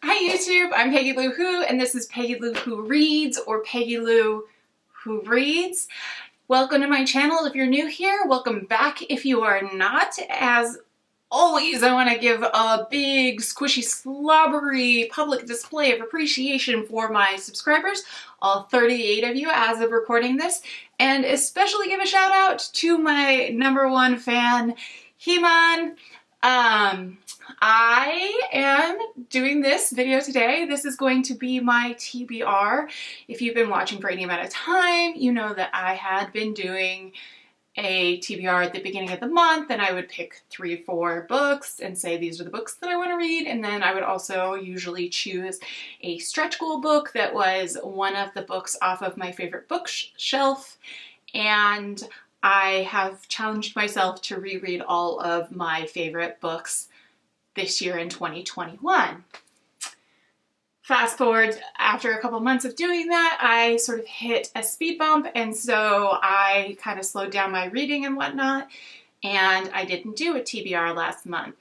Hi YouTube, I'm Peggy Lu Who, and this is Peggy Lu Who Reads, or Peggy Lu Who Reads. Welcome to my channel if you're new here. Welcome back if you are not. As always, I want to give a big, squishy, slobbery public display of appreciation for my subscribers, all 38 of you as of recording this, and especially give a shout out to my #1 fan, He-Man. I am doing this video today. This is going to be my TBR. If you've been watching for any amount of time, you know that I had been doing a TBR at the beginning of the month, and I would pick 3 or 4 books and say these are the books that I want to read, and then I would also usually choose a stretch goal book that was one of the books off of my favorite bookshelf, and I have challenged myself to reread all of my favorite books this year in 2021. Fast forward, after a couple months of doing that, I sort of hit a speed bump, and so I kind of slowed down my reading and whatnot, and I didn't do a TBR last month.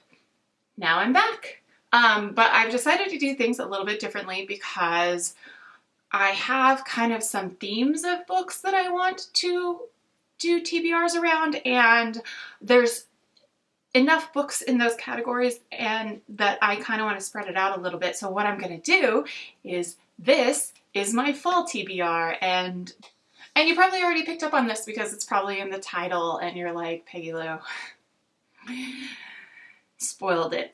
Now I'm back. But I've decided to do things a little bit differently because I have kind of some themes of books that I want to do TBRs around, and there's enough books in those categories and that I kind of want to spread it out a little bit. So what I'm going to do is, this is my fall TBR, and you probably already picked up on this because it's probably in the title and you're like, Peggy Lu, spoiled it.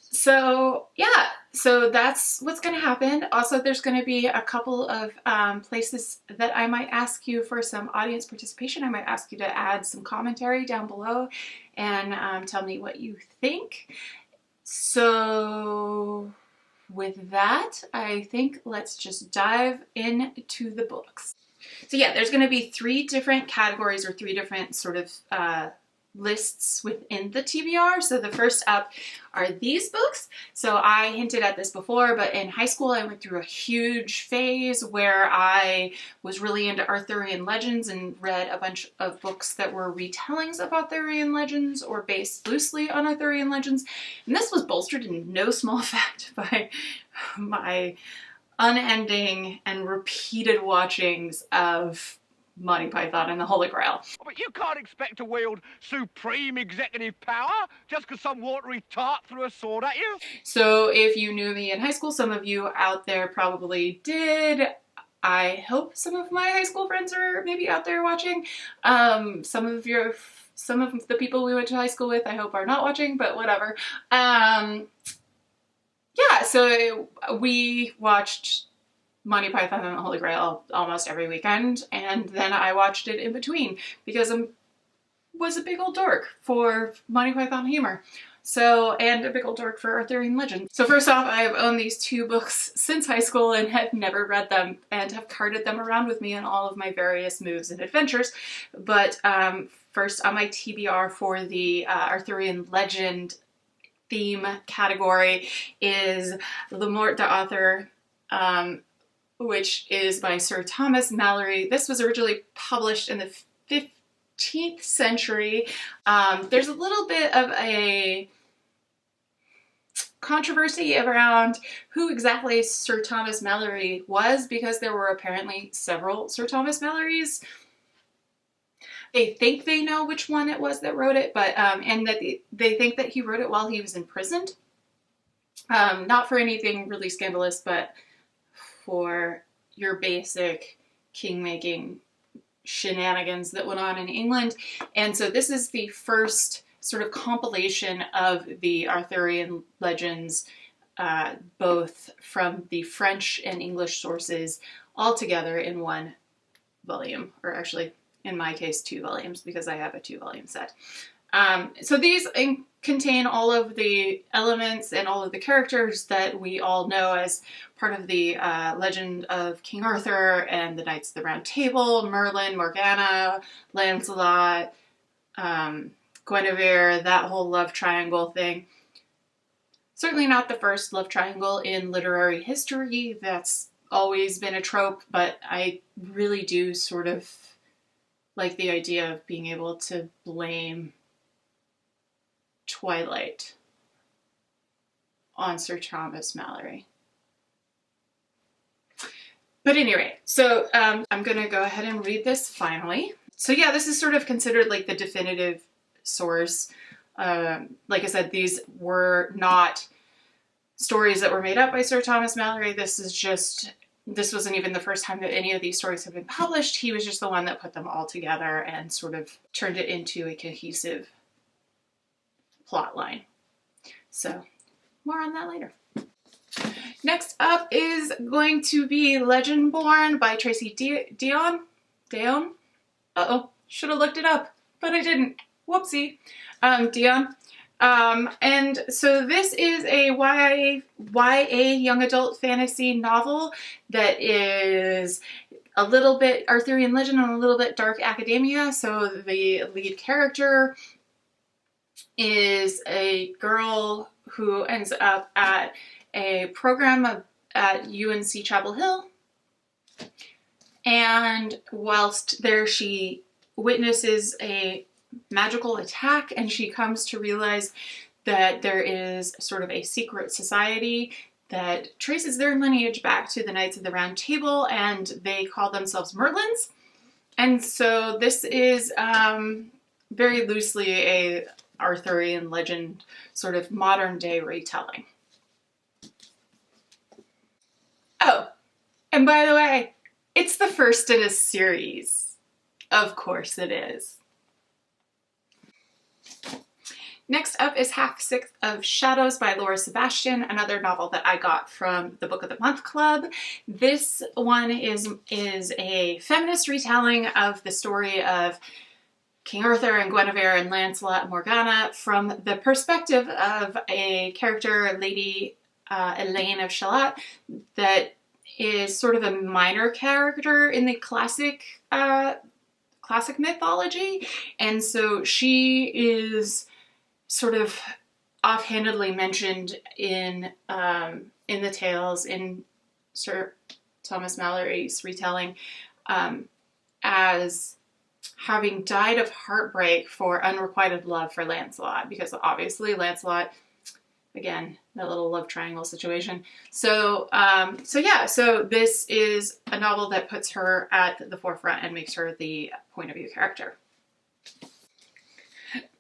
So yeah, so that's what's going to happen. Also, there's going to be a couple of places that I might ask you for some audience participation. I might ask you to add some commentary down below and tell me what you think. So with that, I think let's just dive into the books. So yeah, there's going to be 3 different categories, or 3 different sort of lists within the TBR. So the first up are these books. So I hinted at this before, but in high school I went through a huge phase where I was really into Arthurian legends and read a bunch of books that were retellings of Arthurian legends or based loosely on Arthurian legends. And this was bolstered in no small fact by my unending and repeated watchings of Monty Python and the Holy Grail. But you can't expect to wield supreme executive power just because some watery tart threw a sword at you. So if you knew me in high school, some of you out there probably did. I hope some of my high school friends are maybe out there watching. Some of the people we went to high school with, I hope, are not watching, but whatever. Yeah, so we watched Monty Python and the Holy Grail almost every weekend, and then I watched it in between because I was a big old dork for Monty Python humor. So, and a big old dork for Arthurian legend. So first off, I have owned these 2 books since high school and have never read them, and have carted them around with me in all of my various moves and adventures. But first on my TBR for the Arthurian legend theme category is Le Mort d'Arthur, which is by Sir Thomas Malory. This was originally published in the 15th century. There's a little bit of a controversy around who exactly Sir Thomas Malory was, because there were apparently several Sir Thomas Malorys. They think they know which one it was that wrote it, but and that they think that he wrote it while he was imprisoned. Not for anything really scandalous, but for your basic king-making shenanigans that went on in England. And so this is the first sort of compilation of the Arthurian legends, both from the French and English sources, all together in 1 volume, or actually, in my case, 2 volumes, because I have a 2-volume set. So these contain all of the elements and all of the characters that we all know as part of the legend of King Arthur and the Knights of the Round Table: Merlin, Morgana, Lancelot, Guinevere, that whole love triangle thing. Certainly not the first love triangle in literary history. That's always been a trope, but I really do sort of like the idea of being able to blame Twilight on Sir Thomas Malory. But anyway, so I'm gonna go ahead and read this finally. So yeah, this is sort of considered like the definitive source. Like I said, these were not stories that were made up by Sir Thomas Malory. This wasn't even the first time that any of these stories have been published. He was just the one that put them all together and sort of turned it into a cohesive plot line. So more on that later. Next up is going to be Legendborn by Tracy Deon. Uh-oh, should have looked it up, but I didn't. Whoopsie. Deon. And so this is a YA young adult fantasy novel that is a little bit Arthurian legend and a little bit dark academia. So the lead character is a girl who ends up at a program at UNC Chapel Hill. And whilst there, she witnesses a magical attack, and she comes to realize that there is sort of a secret society that traces their lineage back to the Knights of the Round Table, and they call themselves Merlins. And so this is very loosely a Arthurian legend, sort of modern day retelling. Oh, and by the way, it's the first in a series. Of course it is. Next up is Half Six of Shadows by Laura Sebastian, another novel that I got from the Book of the Month Club. This one is a feminist retelling of the story of King Arthur and Guinevere and Lancelot and Morgana from the perspective of a character, Lady Elaine of Shalott, that is sort of a minor character in the classic mythology. And so she is sort of offhandedly mentioned in the tales in Sir Thomas Malory's retelling as having died of heartbreak for unrequited love for Lancelot, because obviously Lancelot, again, that little love triangle situation. So this is a novel that puts her at the forefront and makes her the point of view character.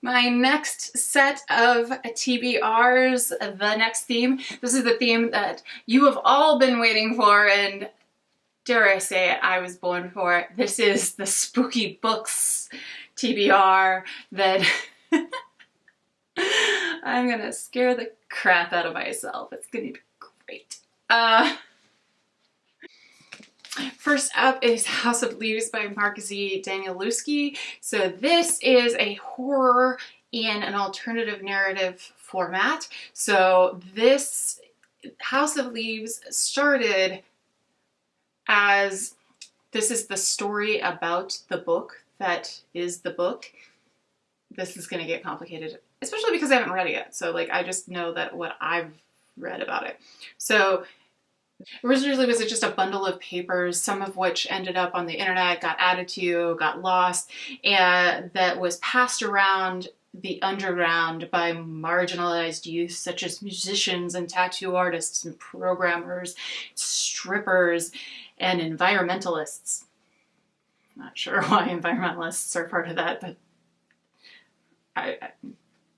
My next set of TBRs, the next theme, this is the theme that you have all been waiting for, and dare I say it, I was born for it. This is the spooky books TBR that I'm gonna scare the crap out of myself. It's gonna be great. First up is House of Leaves by Mark Z. Danielewski. So this is a horror in an alternative narrative format. So this House of Leaves started as this is the story about the book that is the book. This is going to get complicated, especially because I haven't read it yet. So like I just know that what I've read about it. So originally was just a bundle of papers, some of which ended up on the internet, got added to, got lost, and that was passed around the underground by marginalized youth such as musicians and tattoo artists and programmers, strippers, and environmentalists. Not sure why environmentalists are part of that, but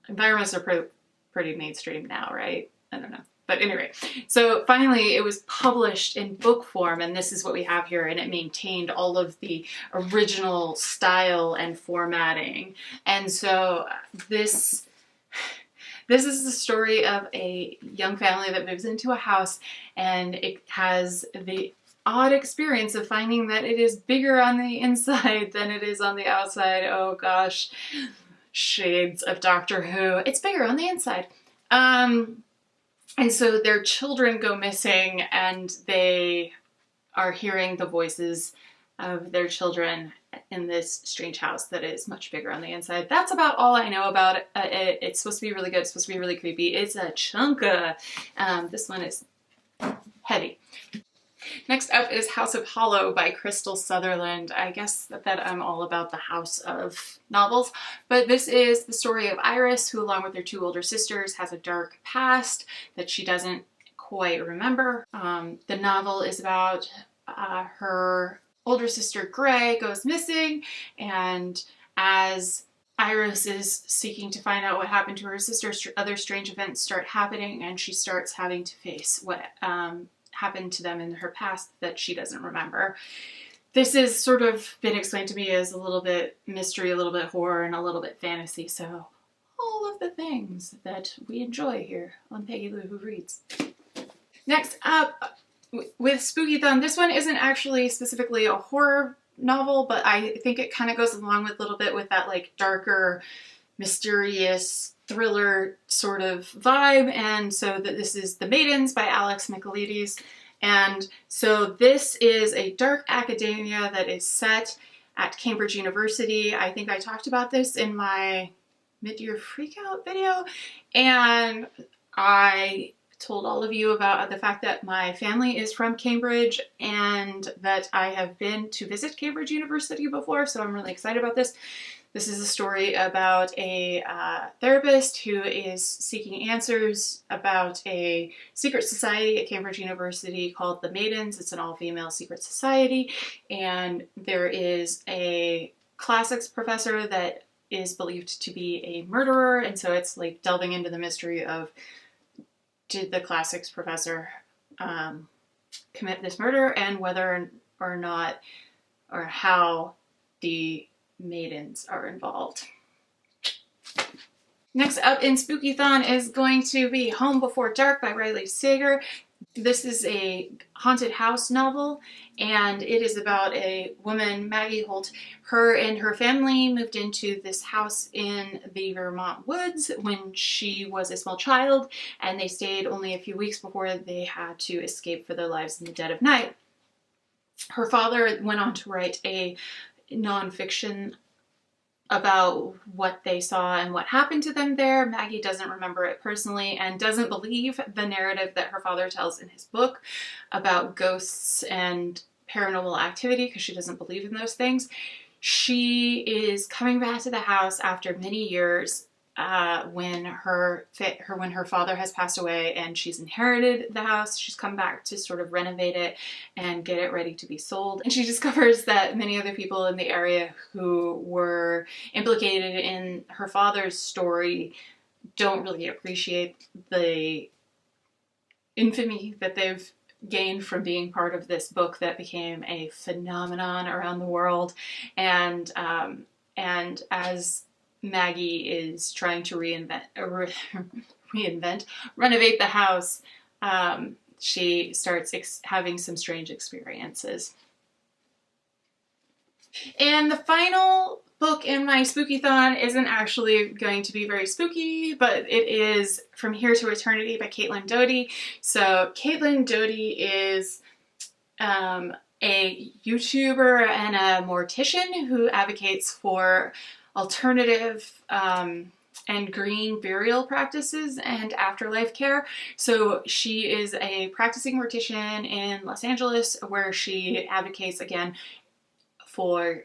environmentalists are pretty mainstream now, right? I don't know. But anyway, so finally it was published in book form, and this is what we have here, and it maintained all of the original style and formatting. And so this is the story of a young family that moves into a house, and it has the odd experience of finding that it is bigger on the inside than it is on the outside. Oh gosh, shades of Doctor Who. It's bigger on the inside. And so their children go missing, and they are hearing the voices of their children in this strange house that is much bigger on the inside. That's about all I know about it. It's supposed to be really good. It's supposed to be really creepy. It's a chunka. This one is heavy. Next up is House of Hollow by Crystal Sutherland. I guess that I'm all about the House of novels, but this is the story of Iris, who along with her two older sisters has a dark past that she doesn't quite remember. The novel is about her older sister Gray goes missing, and as Iris is seeking to find out what happened to her sister, other strange events start happening, and she starts having to face what happened to them in her past that she doesn't remember. This has sort of been explained to me as a little bit mystery, a little bit horror, and a little bit fantasy, so all of the things that we enjoy here on Peggy Lu Who Reads. Next up, with Spooky-thon, this one isn't actually specifically a horror novel, but I think it kind of goes along with a little bit with that like darker, mysterious thriller sort of vibe. And so this is The Maidens by Alex Michaelides. And so this is a dark academia that is set at Cambridge University. I think I talked about this in my mid-year freakout video, and I told all of you about the fact that my family is from Cambridge and that I have been to visit Cambridge University before, so I'm really excited about this. This is a story about a therapist who is seeking answers about a secret society at Cambridge University called the Maidens. It's an all-female secret society, and there is a classics professor that is believed to be a murderer, and so it's like delving into the mystery of, did the classics professor commit this murder, and whether or not or how the Maidens are involved. Next up in Spooky-thon is going to be Home Before Dark by Riley Sager. This is a haunted house novel, and it is about a woman, Maggie Holt. Her and her family moved into this house in the Vermont woods when she was a small child, and they stayed only a few weeks before they had to escape for their lives in the dead of night. Her father went on to write a nonfiction about what they saw and what happened to them there. Maggie doesn't remember it personally and doesn't believe the narrative that her father tells in his book about ghosts and paranormal activity because she doesn't believe in those things. She is coming back to the house after many years when her father has passed away and she's inherited the house. She's come back to sort of renovate it and get it ready to be sold. And she discovers that many other people in the area who were implicated in her father's story don't really appreciate the infamy that they've gained from being part of this book that became a phenomenon around the world. And as Maggie is trying to renovate the house, she starts having some strange experiences. And the final book in my Spooky-thon isn't actually going to be very spooky, but it is From Here to Eternity by Caitlin Doughty. So Caitlin Doughty is a YouTuber and a mortician who advocates for alternative and green burial practices and afterlife care. So she is a practicing mortician in Los Angeles where she advocates again for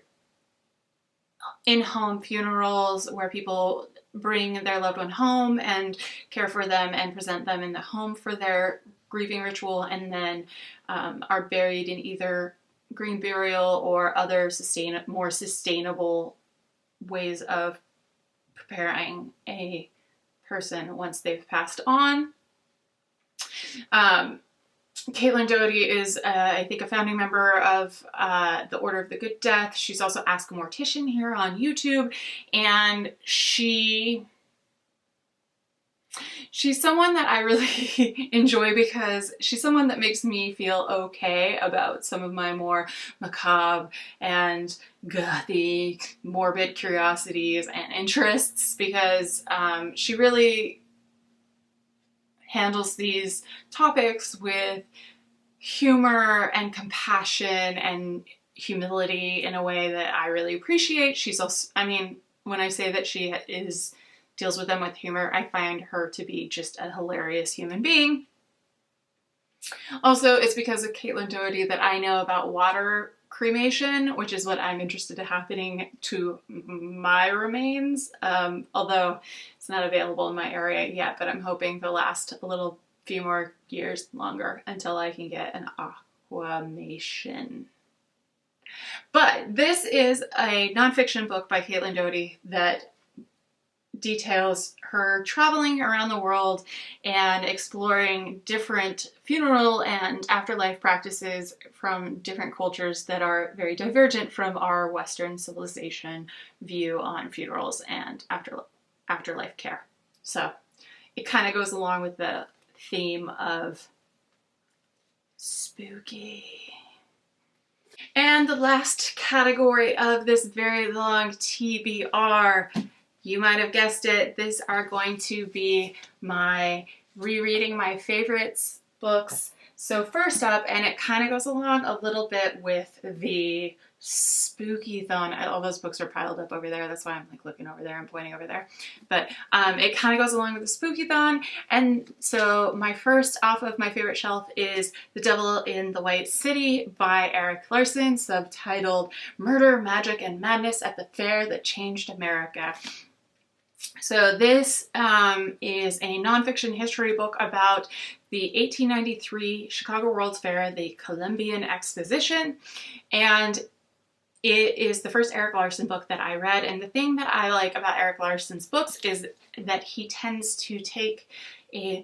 in-home funerals where people bring their loved one home and care for them and present them in the home for their grieving ritual, and then are buried in either green burial or other more sustainable ways of preparing a person once they've passed on. Caitlin Doughty is, I think, a founding member of the Order of the Good Death. She's also Ask a Mortician here on YouTube, and she's someone that I really enjoy because she's someone that makes me feel okay about some of my more macabre and gothic, morbid curiosities and interests, because she really handles these topics with humor and compassion and humility in a way that I really appreciate. She's also, I mean, when I say that she deals with them with humor, I find her to be just a hilarious human being. Also, it's because of Caitlin Doherty that I know about water cremation, which is what I'm interested in happening to my remains. Although it's not available in my area yet, but I'm hoping to last a little few more years longer until I can get an aquamation. But this is a nonfiction book by Caitlin Doherty that details her traveling around the world and exploring different funeral and afterlife practices from different cultures that are very divergent from our Western civilization view on funerals and afterlife care. So it kind of goes along with the theme of spooky. And the last category of this very long TBR, you might have guessed it, these are going to be my rereading my favorites books. So first up, and it kind of goes along a little bit with the spooky-thon. All those books are piled up over there. That's why I'm like looking over there and pointing over there. But it kind of goes along with the spooky-thon. And so my first off of my favorite shelf is The Devil in the White City by Erik Larson, subtitled Murder, Magic, and Madness at the Fair That Changed America. So this is a nonfiction history book about the 1893 Chicago World's Fair, the Columbian Exposition, and it is the first Erik Larson book that I read. And the thing that I like about Erik Larson's books is that he tends to take an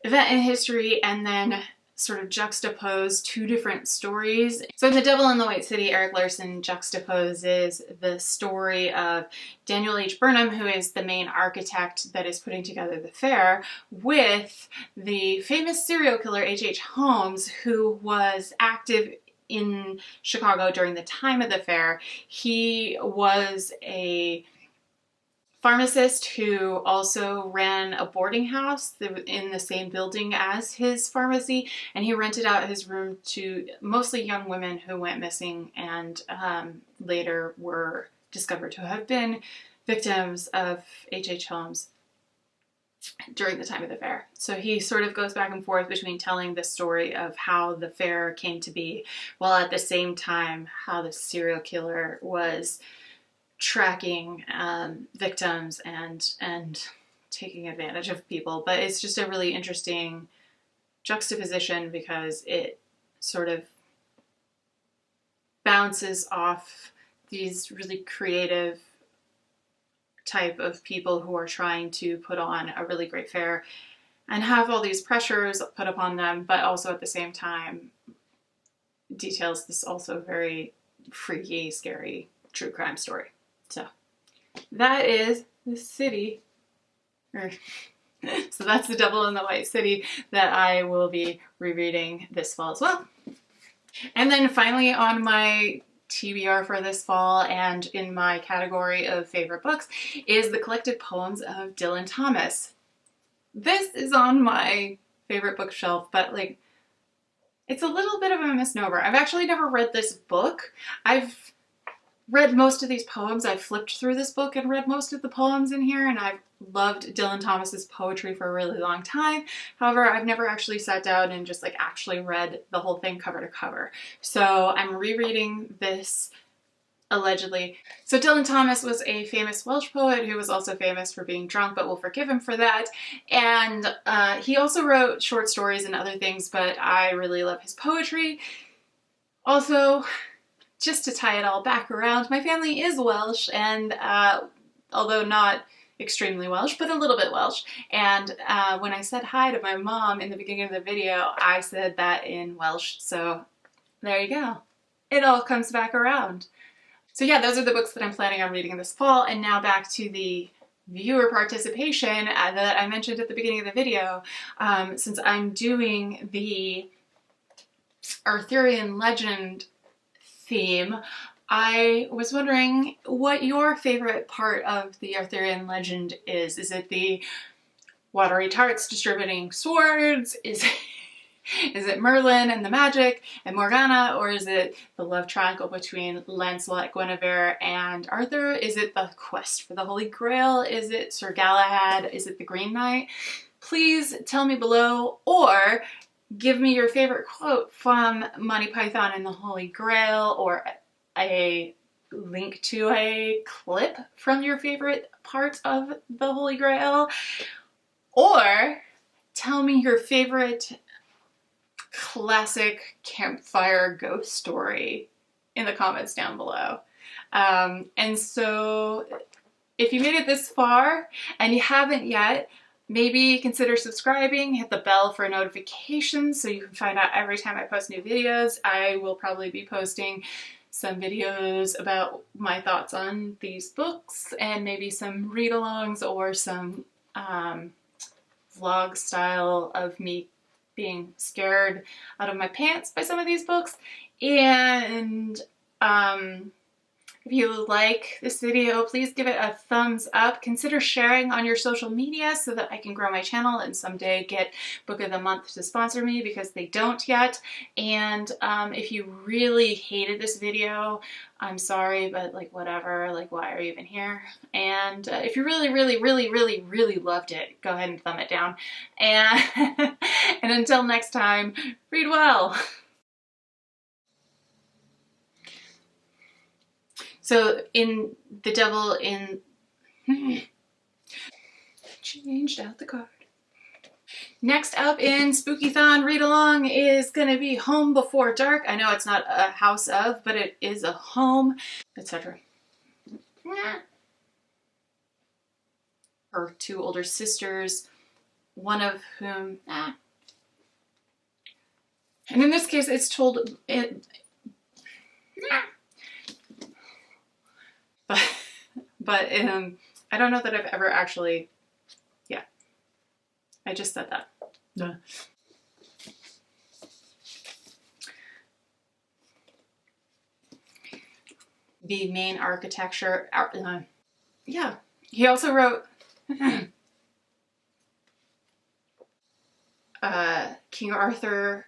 event in history and then sort of juxtapose two different stories. So in The Devil in the White City, Erik Larson juxtaposes the story of Daniel H. Burnham, who is the main architect that is putting together the fair, with the famous serial killer H.H. Holmes, who was active in Chicago during the time of the fair. He was a pharmacist who also ran a boarding house in the same building as his pharmacy, and he rented out his room to mostly young women who went missing and later were discovered to have been victims of H.H. Holmes during the time of the fair. So he sort of goes back and forth between telling the story of how the fair came to be, while at the same time how the serial killer was tracking victims and taking advantage of people. But it's just a really interesting juxtaposition because it sort of bounces off these really creative type of people who are trying to put on a really great fair and have all these pressures put upon them, but also at the same time details this also very freaky, scary true crime story. So that is the city, so that's The Devil in the White City that I will be rereading this fall as well. And then finally on my TBR for this fall and in my category of favorite books is The Collected Poems of Dylan Thomas. This is on my favorite bookshelf, but like it's a little bit of a misnomer. I've actually never read this book. I've read most of these poems. I've flipped through this book and read most of the poems in here, and I've loved Dylan Thomas's poetry for a really long time. However, I've never actually sat down and just like actually read the whole thing cover to cover. So I'm rereading this allegedly. So Dylan Thomas was a famous Welsh poet who was also famous for being drunk, but we'll forgive him for that. And he also wrote short stories and other things, but I really love his poetry. Also, just to tie it all back around, my family is Welsh, and although not extremely Welsh, but a little bit Welsh. And when I said hi to my mom in the beginning of the video, I said that in Welsh. So there you go. It all comes back around. So yeah, those are the books that I'm planning on reading this fall. And now back to the viewer participation that I mentioned at the beginning of the video. Since I'm doing the Arthurian legend theme, I was wondering what your favorite part of the Arthurian legend is. Is it the Watery Tarts distributing swords? Is it Merlin and the magic and Morgana? Or is it the love triangle between Lancelot, Guinevere, and Arthur? Is it the quest for the Holy Grail? Is it Sir Galahad? Is it the Green Knight? Please tell me below, or give me your favorite quote from Monty Python and the Holy Grail, or a link to a clip from your favorite part of the Holy Grail, or tell me your favorite classic campfire ghost story in the comments down below. And so if you made it this far and you haven't yet, maybe consider subscribing, hit the bell for notifications so you can find out every time I post new videos. I will probably be posting some videos about my thoughts on these books and maybe some read-alongs or some vlog style of me being scared out of my pants by some of these books. And if you like this video, please give it a thumbs up. Consider sharing on your social media so that I can grow my channel and someday get Book of the Month to sponsor me, because they don't yet. And if you really hated this video, I'm sorry, but like whatever, like why are you even here? And if you really, really, really, really, really loved it, go ahead and thumb it down. And, and until next time, read well. So in The Devil in... changed out the card. Next up in Spooky-thon read-along is going to be Home Before Dark. I know it's not a house of, but it is a home, etc. Her two older sisters, one of whom... And in this case, it's told... But I don't know that I've ever actually, yeah, I just said that. Duh. The main architecture, yeah, he also wrote King Arthur,